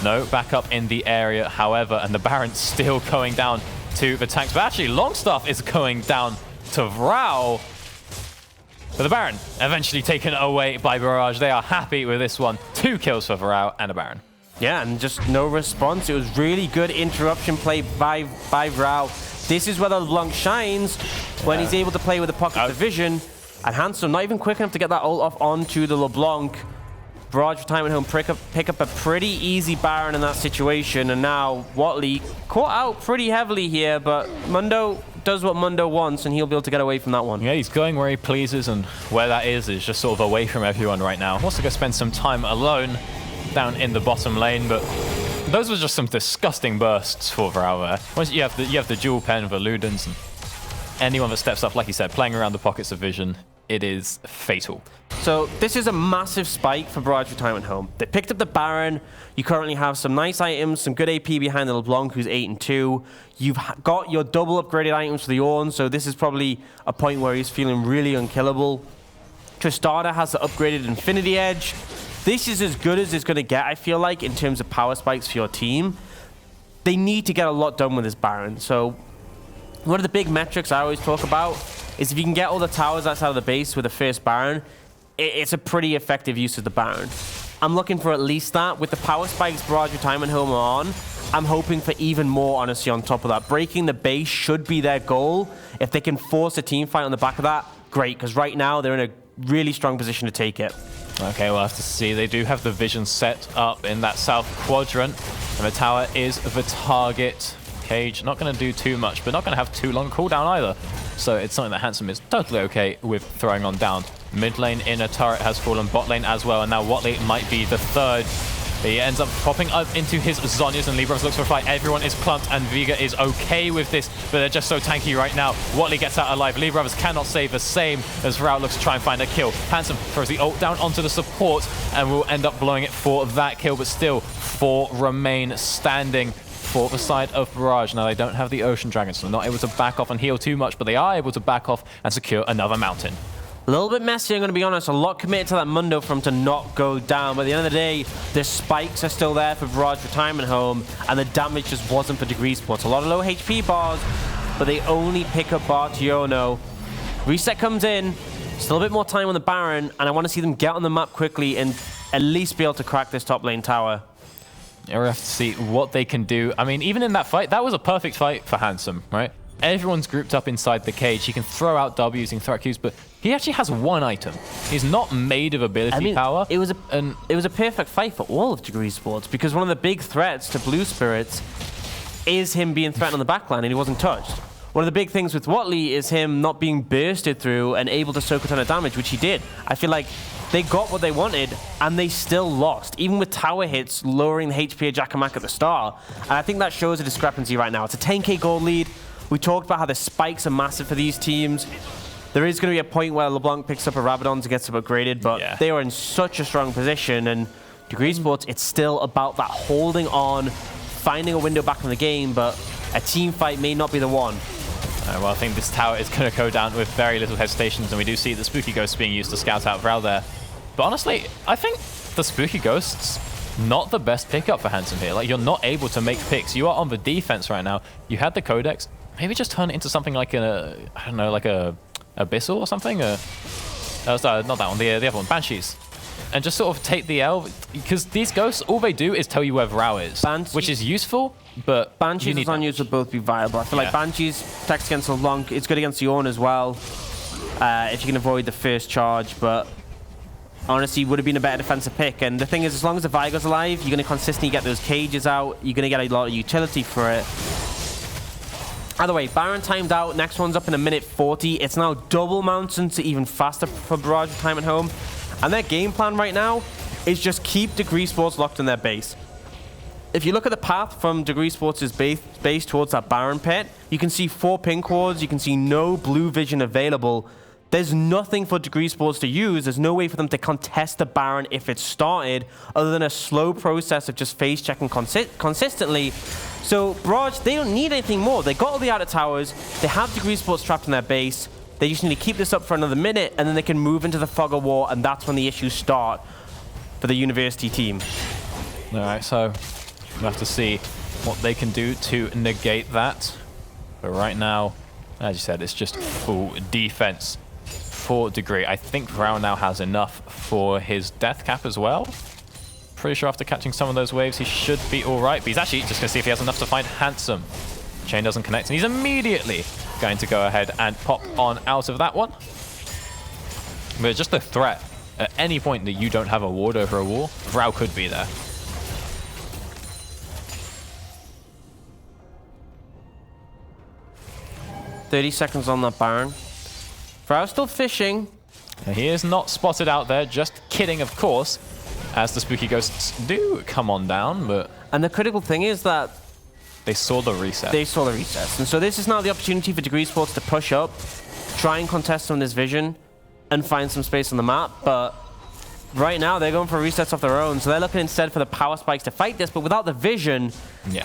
No backup in the area, however, and the Baron's still going down to the tanks. But actually, Longstaff is going down to Vrao. But the Baron eventually taken away by Barrage. They are happy with this one. 2 kills for Vrao and a Baron. Yeah, and just no response. It was really good interruption play by Vrao. This is where the LeBlanc shines, when he's able to play with the pocket division. And Handsome not even quick enough to get that ult off onto the LeBlanc. Barrage Retirement Home pick up a pretty easy Baron in that situation. And now Watley caught out pretty heavily here, but Mundo does what Mundo wants, and he'll be able to get away from that one. Yeah, he's going where he pleases, and where that is just sort of away from everyone right now. Wants to go spend some time alone down in the bottom lane, but those were just some disgusting bursts for Vrao there. Once you have the dual pen for Ludens, and anyone that steps up, like you said, playing around the pockets of vision it is fatal. So this is a massive spike for Barrage Retirement Home. They picked up the Baron. You currently have some nice items, some good AP behind the LeBlanc, who's 8-2. You've got your double upgraded items for the Ornn, so this is probably a point where he's feeling really unkillable. Tristada has the upgraded Infinity Edge. This is as good as it's going to get, I feel like, in terms of power spikes for your team. They need to get a lot done with this Baron. So one of the big metrics I always talk about is if you can get all the towers outside of the base with the first Baron, it's a pretty effective use of the Baron. I'm looking for at least that. With the power spikes Barrage Retirement Home on, I'm hoping for even more, honestly, on top of that. Breaking the base should be their goal. If they can force a team fight on the back of that, great, because right now they're in a really strong position to take it. Okay, we'll have to see. They do have the vision set up in that south quadrant, and the tower is the target. Cage not going to do too much, but not going to have too long cooldown either. So it's something that Handsome is totally okay with throwing on down. Mid lane in a turret has fallen, bot lane as well, and now Watley might be the third. He ends up popping up into his Zhonya's, and Libros looks for a fight. Everyone is clumped, and Vega is okay with this, but they're just so tanky right now. Watley gets out alive. Libros cannot say the same as Rao looks to try and find a kill. Handsome throws the ult down onto the support, and will end up blowing it for that kill, but still 4 remain standing for the side of Barrage. Now, they don't have the Ocean Dragon, so they're not able to back off and heal too much, but they are able to back off and secure another mountain. A little bit messy, I'm going to be honest. A lot committed to that Mundo for him to not go down. But at the end of the day, the spikes are still there for Barrage Retirement Home, and the damage just wasn't for DegreeSports. A lot of low HP bars, but they only pick up Bartiono. Reset comes in. Still a bit more time on the Baron, and I want to see them get on the map quickly and at least be able to crack this top lane tower. Yeah, we'll have to see what they can do. I mean, even in that fight, that was a perfect fight for Handsome, right? Everyone's grouped up inside the cage. He can throw out W's, he can throw out Q's, but he actually has one item. He's not made of ability power. It was a perfect fight for all of DegreeSports, because one of the big threats to Blue Spirits is him being threatened on the backline, and he wasn't touched. One of the big things with Watley is him not being bursted through and able to soak a ton of damage, which he did. I feel like they got what they wanted, and they still lost, even with tower hits lowering the HP of Jackamak at the start. And I think that shows a discrepancy right now. It's a 10k gold lead. We talked about how the spikes are massive for these teams. There is going to be a point where LeBlanc picks up a Rabadon and gets up upgraded, but they are in such a strong position. And DegreeSports, it's still about that holding on, finding a window back in the game, but a team fight may not be the one. Well, I think this tower is going to go down with very little hesitations, and we do see the Spooky Ghost being used to scout out Vral there. But honestly, I think the Spooky Ghost's not the best pickup for Handsome here. Like, you're not able to make picks. You are on the defense right now. You had the Codex. Maybe just turn it into something like a, I don't know, like a Abyssal or something? Not that one, the other one, Banshees. And just sort of take the L, because these ghosts, all they do is tell you where Vrao is, which is useful, but Banshees and Zhonya's would both be viable. I feel like Banshees protects against the LeBlanc. It's good against the Ornn as well, if you can avoid the first charge, but honestly, would have been a better defensive pick. And the thing is, as long as the Vigo's alive, you're going to consistently get those cages out. You're going to get a lot of utility for it. Either way, Baron timed out. Next one's up in 1:40. It's now double mountain to even faster for Barrage Retirement Home. And their game plan right now is just keep DegreeSports locked in their base. If you look at the path from DegreeSports' base towards that Baron pit, you can see 4 pink wards. You can see no blue vision available. There's nothing for DegreeSports to use. There's no way for them to contest the Baron if it started, other than a slow process of just phase checking consistently. So Barrage, they don't need anything more. They got all the outer towers. They have DegreeSports trapped in their base. They just need to keep this up for another minute, and then they can move into the Fog of War, and that's when the issues start for the University team. All right, so we'll have to see what they can do to negate that. But right now, as you said, it's just full defense for Degree. I think Vrao now has enough for his death cap as well. Pretty sure after catching some of those waves, he should be all right. But he's actually just going to see if he has enough to find Handsome. Chain doesn't connect, and he's immediately going to go ahead and pop on out of that one. But just the threat, at any point that you don't have a ward over a wall, Vrao could be there. "30 seconds on that Baron. Vrao's still fishing. He is not spotted out there, just kidding, of course, as the Spooky Ghosts do come on down, but... And the critical thing is that they saw the reset. They saw the reset. And so this is now the opportunity for DegreeSports to push up, try and contest on this vision. and find some space on the map, but right now they're going for resets of their own, so they're looking instead for the power spikes to fight this, but without the vision,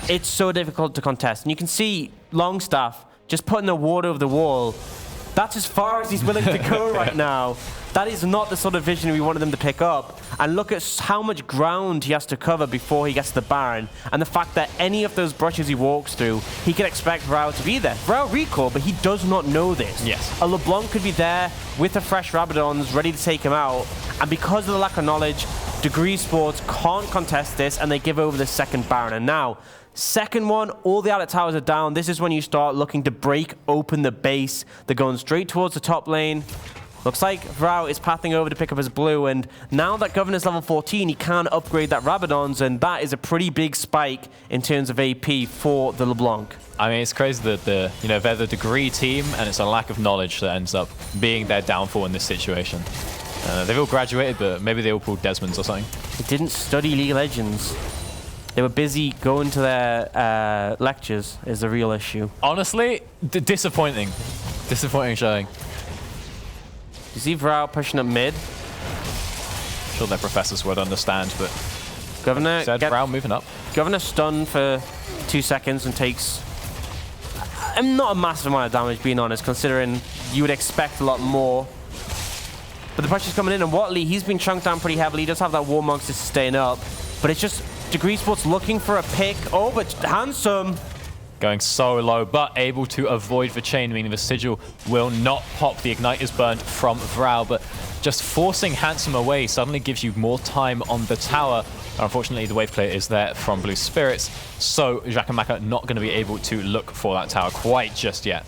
it's so difficult to contest. And you can see Longstaff just putting the water over the wall. That's as far as he's willing to go right now. That is not the sort of vision we wanted them to pick up. And look at how much ground he has to cover before he gets to the Baron. And the fact that any of those brushes he walks through, he can expect Rao to be there. Rao recall, but he does not know this. Yes. A LeBlanc could be there with the fresh Rabadons ready to take him out. And because of the lack of knowledge, DegreeSports can't contest this, and they give over the second Baron. And now, second one, all the outlet towers are down. This is when you start looking to break open the base. They're going straight towards the top lane. Looks like Vrao is pathing over to pick up his blue, and now that Governor's level 14, he can upgrade that Rabadons, and that is a pretty big spike in terms of AP for the LeBlanc. I mean, it's crazy that they're the Degree team, and it's a lack of knowledge that ends up being their downfall in this situation. They've all graduated, but maybe they all pulled Desmonds or something. They didn't study League of Legends. They were busy going to their lectures is the real issue. Honestly, disappointing. Disappointing showing. You see Vrao pushing up mid. I'm sure their professors would understand, but Governor Vrao moving up. Governor stunned for 2 seconds and takes not a massive amount of damage, being honest, considering you would expect a lot more. But the pressure's coming in, and Watley, he's been chunked down pretty heavily. He does have that War Monks to sustain up, but it's just DegreeSports looking for a pick. Oh, but Handsome going so low, but able to avoid the chain, meaning the sigil will not pop. The Igniter's burned from Vrao, but just forcing Handsome away suddenly gives you more time on the tower. Unfortunately, the wave clear is there from Blue Spirits, so Jakamaka not going to be able to look for that tower quite just yet.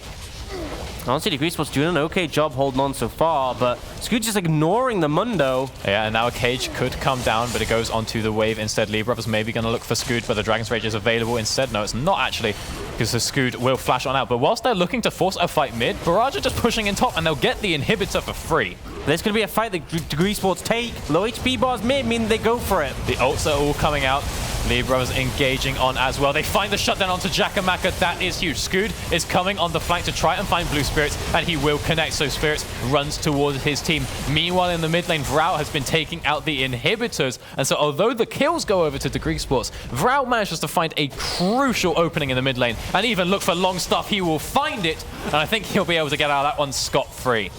Honestly, DegreeSports doing an okay job holding on so far, but Scoot just ignoring the Mundo. Yeah, and now a cage could come down, but it goes onto the wave instead. Lee Brothers maybe going to look for Scoot, but the Dragon's Rage is available instead. No, it's not actually, because the Scoot will flash on out. But whilst they're looking to force a fight mid, Barrage are just pushing in top, and they'll get the inhibitor for free. This could be a fight that DegreeSports take. Low HP bars mid, meaning they go for it. The ults are all coming out. Lee Brothers engaging on as well. They find the shutdown onto Jakamaka. That is huge. Scoot is coming on the flank to try and find Blue Spirits, and he will connect. So Spirits runs towards his team. Meanwhile, in the mid lane, Vrao has been taking out the inhibitors. And so although the kills go over to DegreeSports, Vrao manages to find a crucial opening in the mid lane and even look for Longstaff. He will find it, and I think he'll be able to get out of that one scot-free.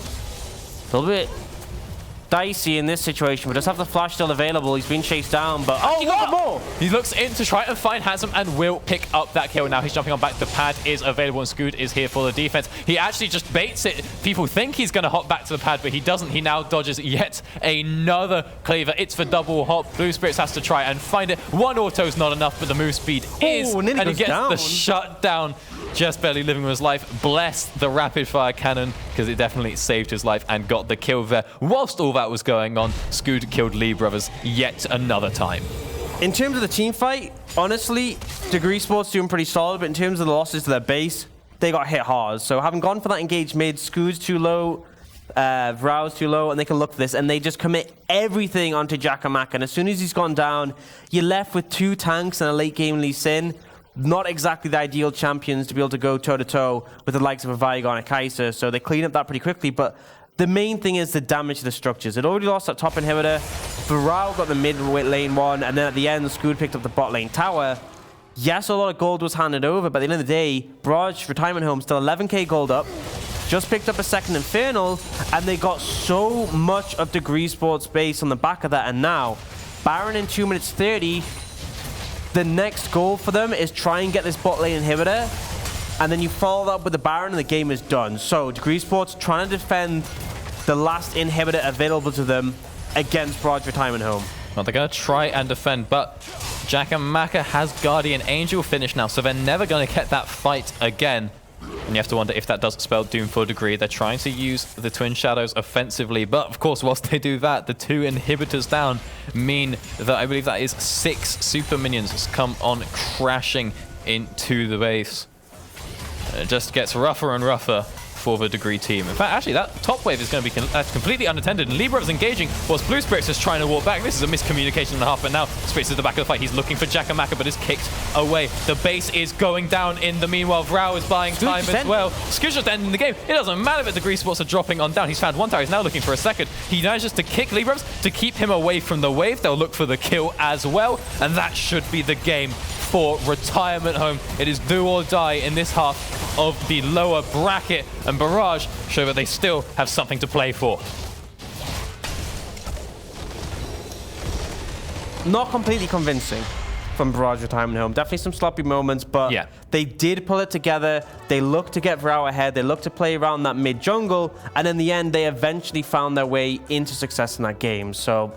A little bit dicey in this situation, but does have the flash still available. He's been chased down, but he got more. He looks in to try and find Handsome and will pick up that kill. Now he's jumping on back. The pad is available, and Scoot is here for the defense. He actually just baits it. People think he's going to hop back to the pad, but he doesn't. He now dodges yet another cleaver. It's for double hop. Blue Spirits has to try and find it. One auto's not enough, but the move speed is, and he gets the shutdown. Just barely living with his life. Bless the rapid fire cannon, because it definitely saved his life and got the kill there. Whilst all that was going on, Scoot killed Lee Brothers yet another time. In terms of the team fight, honestly, DegreeSports doing pretty solid, but in terms of the losses to their base, they got hit hard. So having gone for that engaged mid, Scoot's too low, Vrao's too low, and they can look for this, and they just commit everything onto Jakamaka. And as soon as he's gone down, you're left with 2 tanks and a late game Lee Sin. Not exactly the ideal champions to be able to go toe-to-toe with the likes of a Vigon and Kaiser, so they clean up that pretty quickly, but the main thing is the damage to the structures. It already lost that top inhibitor. Varao got the mid lane one, and then at the end, Scoot picked up the bot lane tower. Yes, a lot of gold was handed over, but at the end of the day, Barrage Retirement Home still 11k gold up, just picked up a second Infernal, and they got so much of DegreeSports base on the back of that, and now, Baron in 2 minutes 30, the next goal for them is try and get this bot lane inhibitor, and then you follow that up with the Baron and the game is done. So DegreeSports trying to defend the last inhibitor available to them against Barrage Retirement Home. Well, they're going to try and defend, but Jakamaka has Guardian Angel finish now, so they're never going to get that fight again. And you have to wonder if that does spell doom for Degree. They're trying to use the Twin Shadows offensively, but of course, whilst they do that, the 2 inhibitors down mean that I believe that is 6 super minions come on crashing into the base. And it just gets rougher and rougher for the Degree team. In fact, actually, that top wave is going to be completely unattended, and Libra is engaging whilst Blue Spirits is trying to walk back. This is a miscommunication and a half, but now Spirits is at the back of the fight. He's looking for Jakamaka, but is kicked away. The base is going down in the meanwhile. Vrao is buying time as well. Scooch just ending the game. It doesn't matter if DegreeSports are dropping on down. He's found one tower. He's now looking for a second. He manages to kick Libra to keep him away from the wave. They'll look for the kill as well, and that should be the game for Retirement Home. It is do or die in this half of the lower bracket, and Barrage show that they still have something to play for. Not completely convincing from Barrage Retirement Home. Definitely some sloppy moments, but yeah, they did pull it together. They looked to get Vrao ahead. They looked to play around that mid jungle, and in the end, they eventually found their way into success in that game. So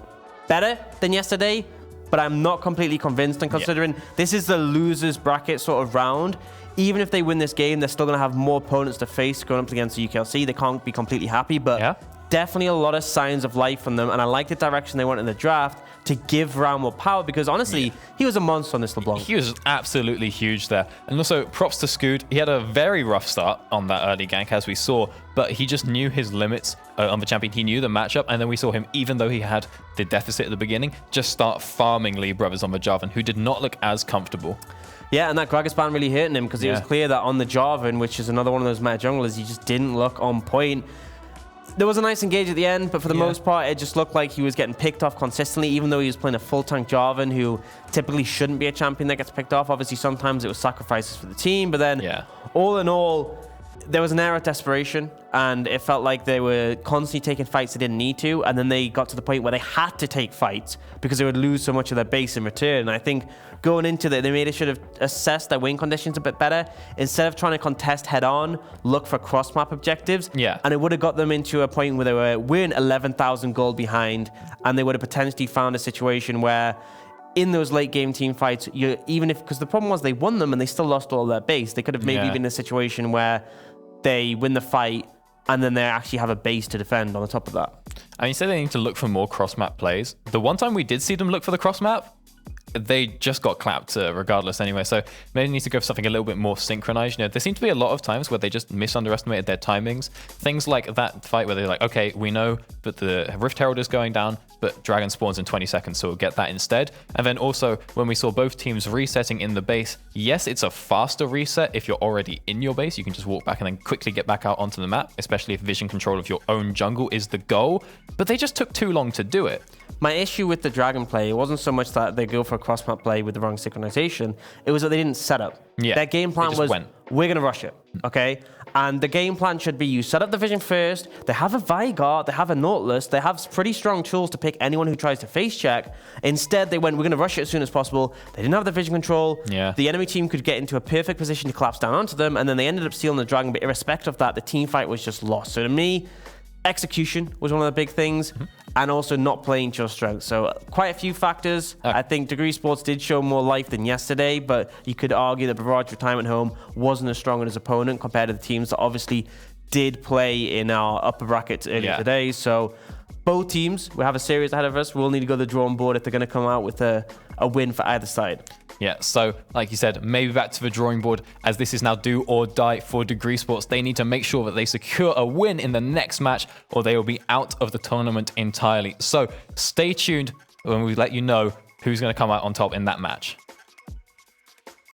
better than yesterday, but I'm not completely convinced. And considering this is the losers bracket sort of round, even if they win this game, they're still going to have more opponents to face going up against the UKLC. They can't be completely happy, but definitely a lot of signs of life from them. And I like the direction they went in the draft to give Vrao more power, because honestly, he was a monster on this LeBlanc. He was absolutely huge there. And also, props to Scoot. He had a very rough start on that early gank, as we saw, but he just knew his limits on the champion. He knew the matchup, and then we saw him, even though he had the deficit at the beginning, just start farming Lee Brothers on the Jarvan, who did not look as comfortable. Yeah, and that Gragas ban really hurting him, because it was clear that on the Jarvan, which is another one of those meta junglers, he just didn't look on point. There was a nice engage at the end, but for the most part, it just looked like he was getting picked off consistently, even though he was playing a full tank Jarvan, who typically shouldn't be a champion that gets picked off. Obviously, sometimes it was sacrifices for the team, but then all in all, there was an air of desperation, and it felt like they were constantly taking fights they didn't need to, and then they got to the point where they had to take fights because they would lose so much of their base in return. And I think going into that, they should have assessed their win conditions a bit better. Instead of trying to contest head-on, look for cross-map objectives, and it would have got them into a point where they weren't 11,000 gold behind, and they would have potentially found a situation where in those late game team fights, because the problem was they won them and they still lost all their base. They could have maybe been in a situation where they win the fight and then they actually have a base to defend on the top of that. I mean, you said they need to look for more cross-map plays. The one time we did see them look for the cross-map, they just got clapped regardless anyway. So maybe they need to go for something a little bit more synchronized. You know, there seem to be a lot of times where they just misunderestimated their timings. Things like that fight where they're like, okay, we know that the Rift Herald is going down, but Dragon spawns in 20 seconds, so we'll get that instead. And then also, when we saw both teams resetting in the base, yes, it's a faster reset if you're already in your base. You can just walk back and then quickly get back out onto the map, especially if vision control of your own jungle is the goal. But they just took too long to do it. My issue with the Dragon play, it wasn't so much that they go for a cross-map play with the wrong synchronization. It was that they didn't set up. Their game plan was, we're going to rush it, okay? And the game plan should be, you set up the vision first, they have a Vigor, they have a Nautilus, they have pretty strong tools to pick anyone who tries to face check. Instead, they went, we're going to rush it as soon as possible. They didn't have the vision control. The enemy team could get into a perfect position to collapse down onto them, and then they ended up stealing the Dragon, but irrespective of that, the team fight was just lost. So to me, execution was one of the big things, and also not playing to your strength. So quite a few factors. I think DegreeSports did show more life than yesterday, but you could argue that Barrage Retirement Home wasn't as strong as opponent compared to the teams that obviously did play in our upper brackets earlier today. So both teams, we have a series ahead of us. We'll need to go to the drawing board if they're going to come out with a win for either side. Yeah, so like you said, maybe back to the drawing board, as this is now do or die for DegreeSports. They need to make sure that they secure a win in the next match, or they will be out of the tournament entirely. So stay tuned when we let you know who's going to come out on top in that match.